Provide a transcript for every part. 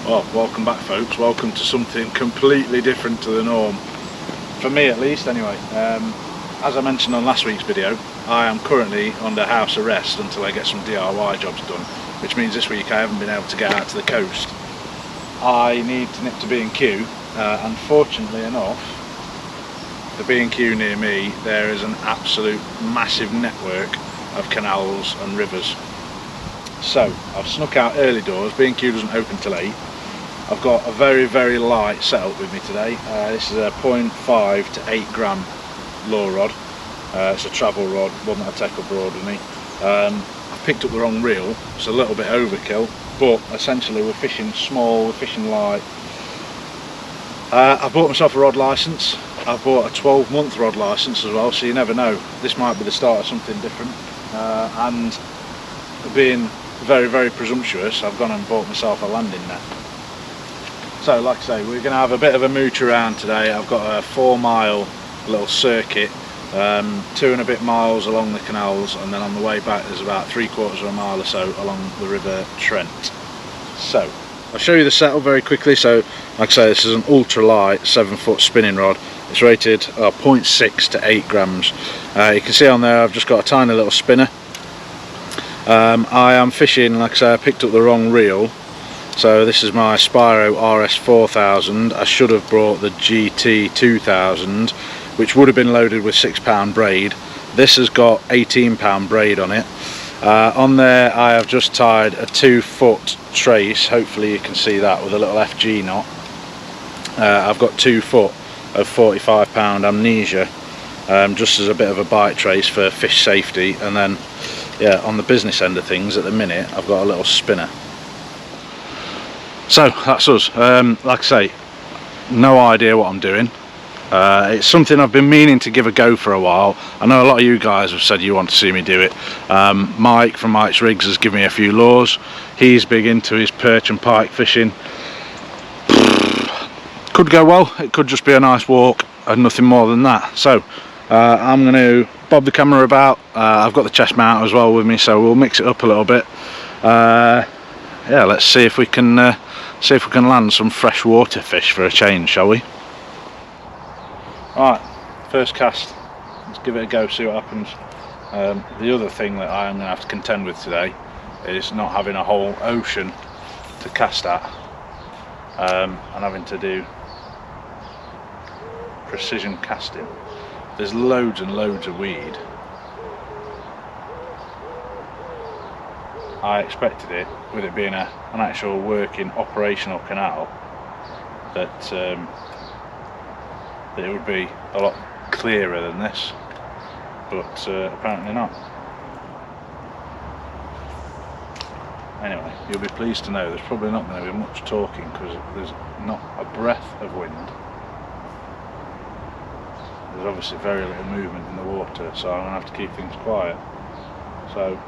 Well, welcome back folks, welcome to something completely different to the norm. For me at least anyway. As I mentioned on last week's video, I am currently under house arrest until I get some DIY jobs done, which means this week I haven't been able to get out to the coast. I need to nip to B&Q, and fortunately enough, the B&Q near me, there is an absolute massive network of canals and rivers. So I've snuck out early doors. B&Q doesn't open till 8. I've got a very light setup with me today. This is a 0.5 to 8 gram lure rod. It's a travel rod, one that I take abroad with me. I picked up the wrong reel. It's a little bit overkill, but essentially we're fishing small, we're fishing light. I bought myself a rod license. I've bought a 12-month rod license as well, so you never know. This might be the start of something different. And being very presumptuous, I've gone and bought myself a landing net. So like I say, we're going to have a bit of a mooch around today. I've got a 4-mile little circuit, 2 and a bit miles along the canals, and then on the way back there's about 3/4 of a mile or so along the river Trent. So I'll show you the setup very quickly. So like I say, this is an ultra light 7-foot spinning rod. It's rated 0.6 to 8 grams. You can see on there I've just got a tiny little spinner. I am fishing, like I say, I picked up the wrong reel. So this is my Spyro RS 4000. I should have brought the GT 2000, which would have been loaded with 6-pound braid. This has got 18-pound braid on it. On there I have just tied a 2-foot trace, hopefully you can see that, with a little FG knot. I've got 2 foot of 45-pound amnesia, just as a bit of a bite trace for fish safety. And then yeah, on the business end of things at the minute I've got a little spinner. So that's us. Like I say, no idea what I'm doing. It's something I've been meaning to give a go for a while. I know a lot of you guys have said you want to see me do it. Mike from Mike's Rigs has given me a few lures. He's big into his perch and pike fishing. Could go well, it could just be a nice walk and nothing more than that. So I'm going to bob the camera about. I've got the chest mount as well with me, so we'll mix it up a little bit. Yeah, let's see if we can land some freshwater fish for a change, shall we? Right, first cast. Let's give it a go, see what happens. The other thing that I am going to have to contend with today is not having a whole ocean to cast at, and having to do precision casting. There's loads and loads of weed. I expected it, with it being an actual working operational canal, that it would be a lot clearer than this, but apparently not. Anyway, you'll be pleased to know there's probably not going to be much talking because there's not a breath of wind. There's obviously very little movement in the water, so I'm going to have to keep things quiet. So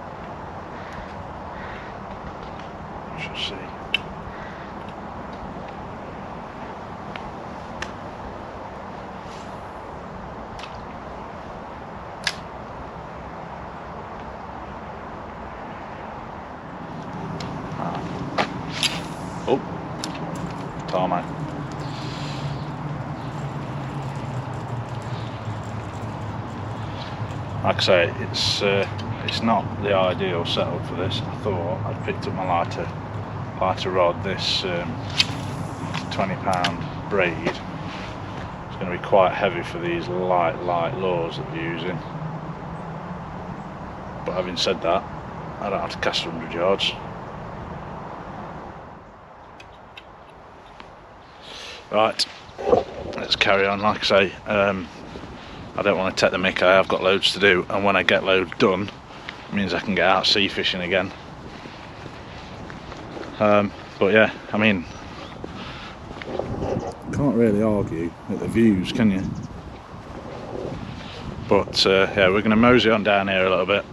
we shall see. Oh, tarmac. Like I say, it's not the ideal setup for this. I thought I'd picked up my lighter rod. This 20-pound braid. It's going to be quite heavy for these light lures that we're using. But having said that, I don't have to cast 100 yards. Right, let's carry on. Like I say, I don't want to take the mick. I have got loads to do, and when I get loads done, it means I can get out sea fishing again. But yeah, I mean, can't really argue at the views, can you? But yeah, we're going to mosey on down here a little bit.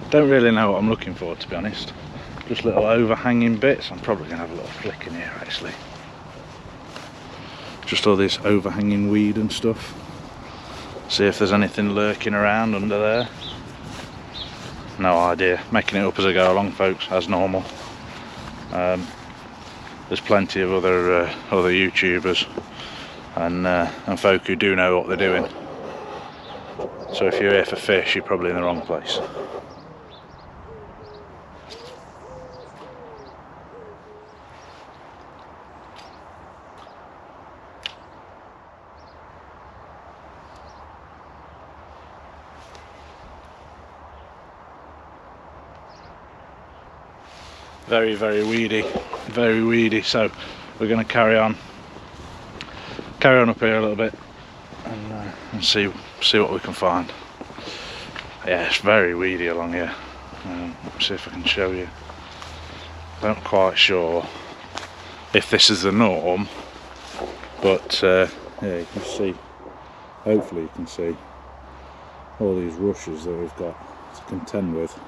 Don't really know what I'm looking for, to be honest. Just little overhanging bits. I'm probably going to have a little flick in here actually. Just all this overhanging weed and stuff. See if there's anything lurking around under there. No idea. Making it up as I go along, folks, as normal. there's plenty of other YouTubers and folk who do know what they're doing. So if you're here for fish, you're probably in the wrong place. Very, very weedy, so we're going to carry on up here a little bit and see what we can find. Yeah, it's very weedy along here. Let's see if I can show you. I'm not quite sure if this is the norm, but yeah, you can see, hopefully you can see all these rushes that we've got to contend with.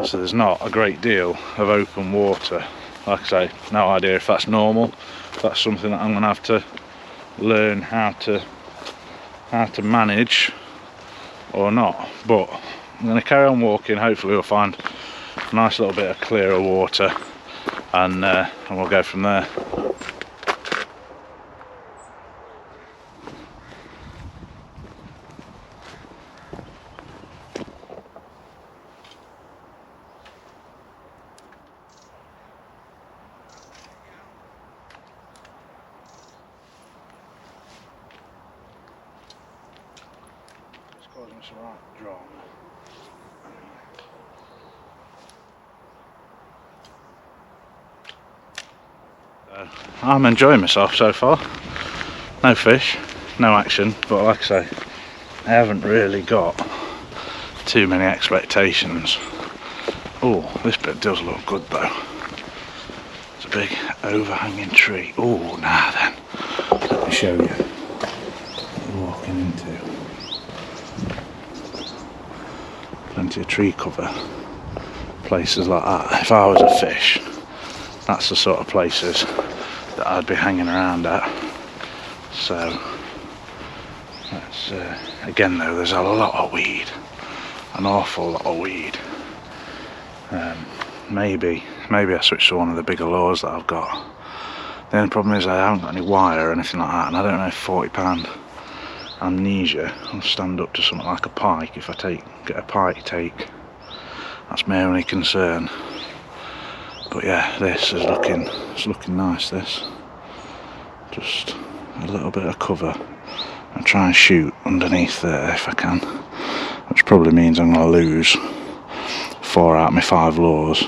So there's not a great deal of open water. Like I say, no idea if that's normal. That's something that I'm going to have to learn how to manage or not. But I'm going to carry on walking. Hopefully we'll find a nice little bit of clearer water, and we'll go from there. Causing us a right drama. I'm enjoying myself so far. No fish, no action, but like I say, I haven't really got too many expectations. Oh, this bit does look good though. It's a big overhanging tree. Oh, now then, let me show you what you're walking into. Plenty of tree cover, places like that. If I was a fish, that's the sort of places that I'd be hanging around at. So that's again though, there's a lot of weed, an awful lot of weed. Maybe I switch to one of the bigger lures that I've got. The only problem is I haven't got any wire or anything like that, and I don't know if £40 amnesia will stand up to something like a pike. If I get a pike take, that's my only concern. But yeah, this is looking nice. This, just a little bit of cover, and try and shoot underneath there if I can, which probably means I'm going to lose 4 out of my 5 lures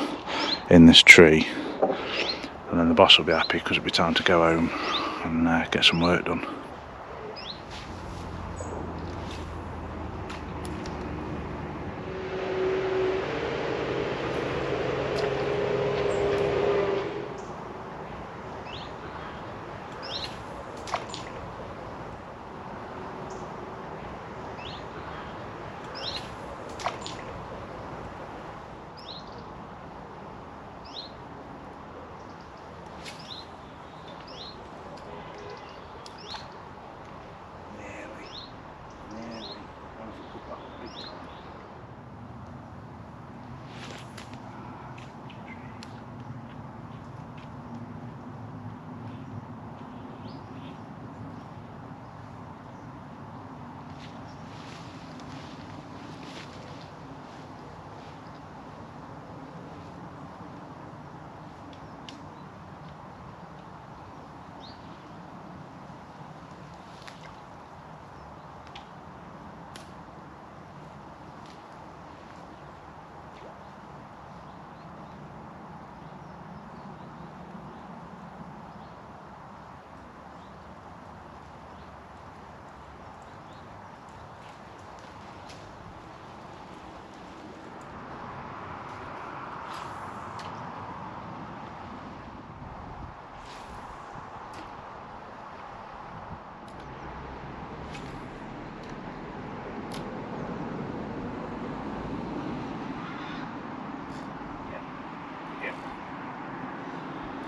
in this tree, and then the boss will be happy because it'll be time to go home and get some work done.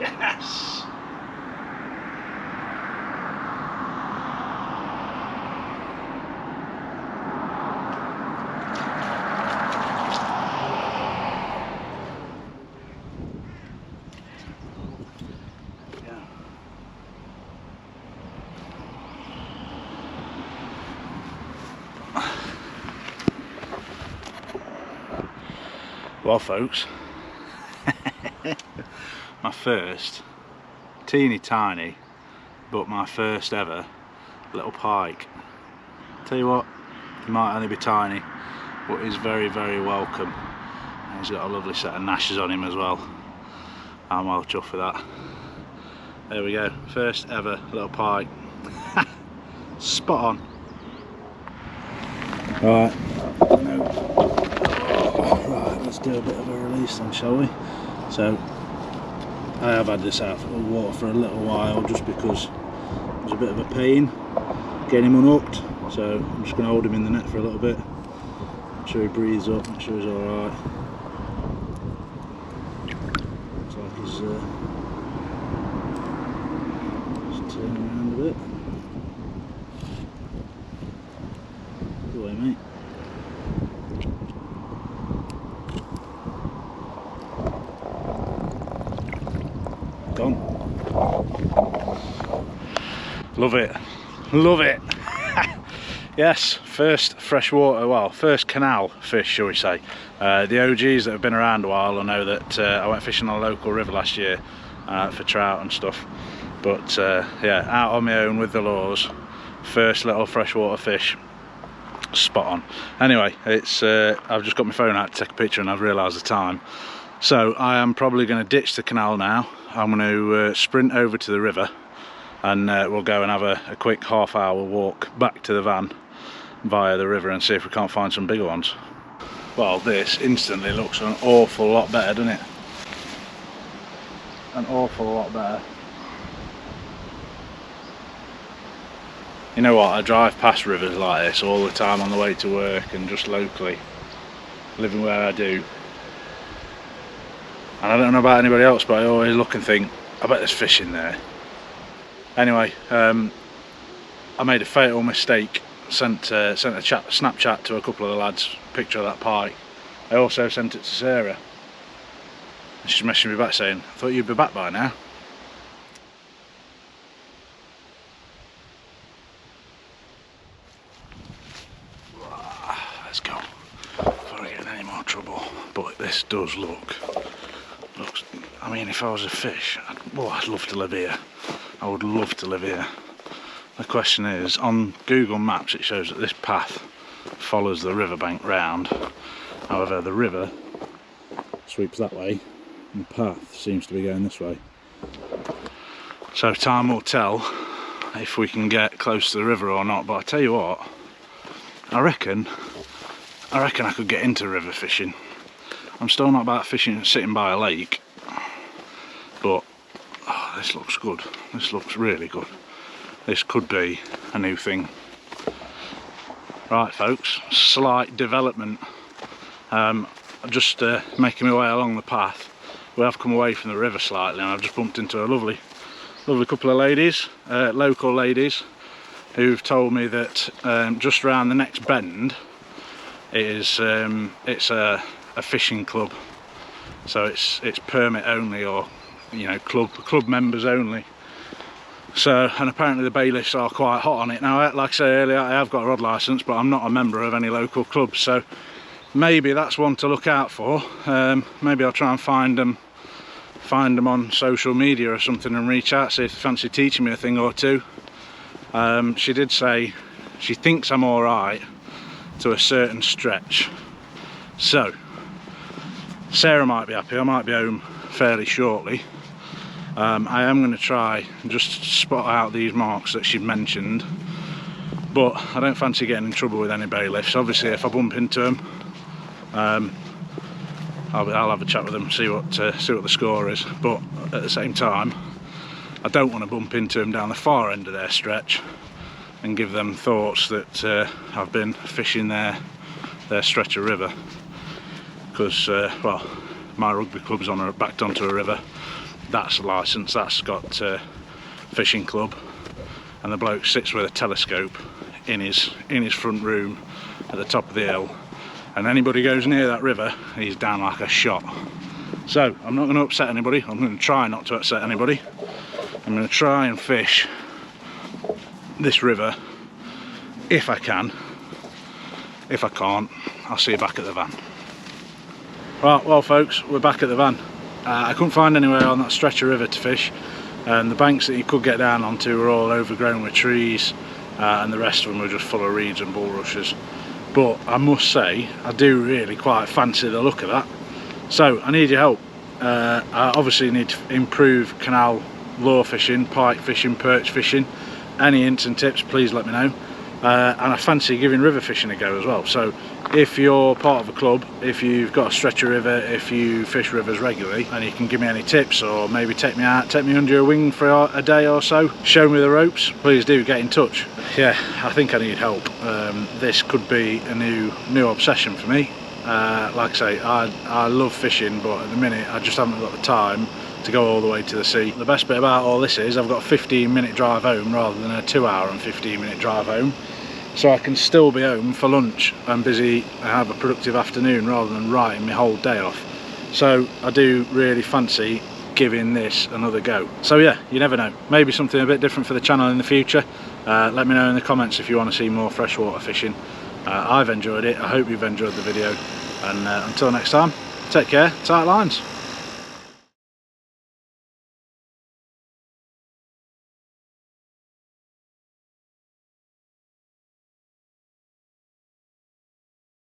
Yes! Well folks, my first teeny tiny but my first ever little pike. Tell you what, he might only be tiny but he's very welcome, and he's got a lovely set of gnashes on him as well. I'm well chuffed with that. There we go, first ever little pike. Spot on. Right, right, let's do a bit of a release then, shall we? So I have had this out of the water for a little while just because it was a bit of a pain getting him unhooked, so I'm just going to hold him in the net for a little bit, make sure he breathes up, make sure he's alright. Looks like he's just turning around a bit. Good way, mate. Gone. Love it, love it. Yes, first freshwater, well, first canal fish, shall we say. The OGs that have been around a while will know that I went fishing on a local river last year for trout and stuff. But yeah, out on my own with the lures, first little freshwater fish. Spot on. Anyway, it's I've just got my phone out to take a picture and I've realised the time. So I am probably going to ditch the canal now. I'm going to sprint over to the river and we'll go and have a quick half-hour walk back to the van via the river and see if we can't find some bigger ones. Well, this instantly looks an awful lot better, doesn't it? An awful lot better. You know what, I drive past rivers like this all the time on the way to work and just locally, living where I do. And I don't know about anybody else, but I always look and think, I bet there's fish in there. Anyway, I made a fatal mistake, sent a Snapchat to a couple of the lads, picture of that pike. I also sent it to Sarah. And she's messaging me back saying, I thought you'd be back by now. Let's go, before I get in any more trouble. But this does looks, I mean, if I was a fish, I'd love to live here. I would love to live here. The question is, on Google Maps it shows that this path follows the riverbank round. However, the river sweeps that way and the path seems to be going this way. So time will tell if we can get close to the river or not, but I tell you what, I reckon I could get into river fishing. I'm still not about fishing sitting by a lake, but oh, this looks good. This looks really good. This could be a new thing. Right folks, slight development. Just making my way along the path. We have come away from the river slightly and I've just bumped into a lovely couple of ladies, local ladies, who've told me that just around the next bend it's a fishing club, so it's permit only, or you know, club members only. So, and apparently the bailiffs are quite hot on it now. Like I said earlier, I have got a rod licence, but I'm not a member of any local clubs, so maybe that's one to look out for. Maybe I'll try and find them on social media or something and reach out, see if they fancy teaching me a thing or two. She did say she thinks I'm alright to a certain stretch, so Sarah might be happy. I might be home fairly shortly. I am going to try and just spot out these marks that she mentioned, but I don't fancy getting in trouble with any bailiffs. Obviously if I bump into them, I'll have a chat with them, see what the score is, but at the same time I don't want to bump into them down the far end of their stretch and give them thoughts that I've been fishing their stretch of river, because well, my rugby club's backed onto a river. That's licensed, that's got fishing club, and the bloke sits with a telescope in his front room at the top of the hill, and anybody goes near that river, he's down like a shot. So I'm not going to upset anybody. I'm going to try not to upset anybody. I'm going to try and fish this river if I can. If I can't, I'll see you back at the van. Right, well folks, we're back at the van. I couldn't find anywhere on that stretch of river to fish, and the banks that you could get down onto were all overgrown with trees, and the rest of them were just full of reeds and bulrushes. But I must say, I do really quite fancy the look of that. So I need your help. I obviously need to improve canal lure fishing, pike fishing, perch fishing. Any hints and tips, please let me know. And I fancy giving river fishing a go as well. So if you're part of a club, if you've got a stretch of river, if you fish rivers regularly, and you can give me any tips, or maybe take me out, take me under your wing for a day or so, show me the ropes, please do get in touch. Yeah, I think I need help. This could be a new obsession for me. Like I say, I love fishing, but at the minute I just haven't got the time to go all the way to the sea. The best bit about all this is I've got a 15-minute drive home rather than a 2-hour and 15-minute drive home, so I can still be home for lunch and busy and have a productive afternoon rather than writing my whole day off. So I do really fancy giving this another go. So yeah, you never know, maybe something a bit different for the channel in the future. Let me know in the comments if you want to see more freshwater fishing. I've enjoyed it, I hope you've enjoyed the video, and until next time, take care, tight lines.